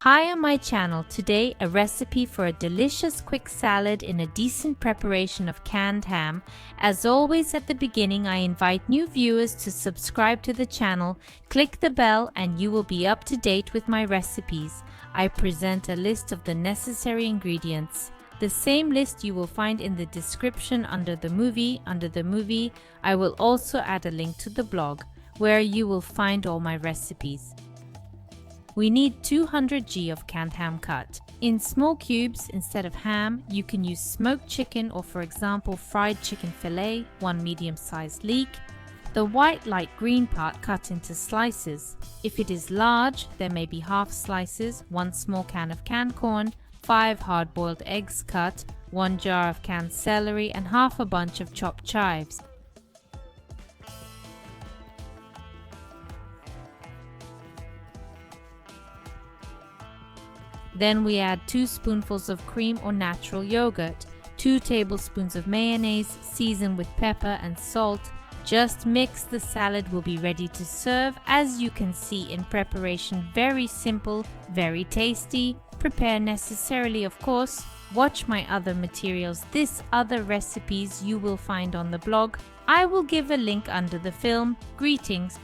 Hi on my channel. Today a recipe for a delicious quick salad in a decent preparation of canned ham. As always at the beginning, I invite new viewers to subscribe to the channel, click the bell and you will be up to date with my recipes. I present a list of the necessary ingredients. The same list you will find in the description under the movie. I will also add a link to the blog where you will find all my recipes. We need 200 g of canned ham cut. In small cubes instead of ham, you can use smoked chicken or for example fried chicken fillet, 1 medium-sized leek. The white light green part cut into slices. If it is large, there may be half slices, 1 small can of canned corn, 5 hard-boiled eggs cut, 1 jar of canned celery and half a bunch of chopped chives. Then we add 2 spoonfuls of cream or natural yogurt, 2 tablespoons of mayonnaise, season with pepper and salt. Just mix, the salad will be ready to serve. As you can see in preparation, very simple, very tasty. Prepare necessarily, of course. Watch my other materials. This other recipes you will find on the blog. I will give a link under the film. Greetings.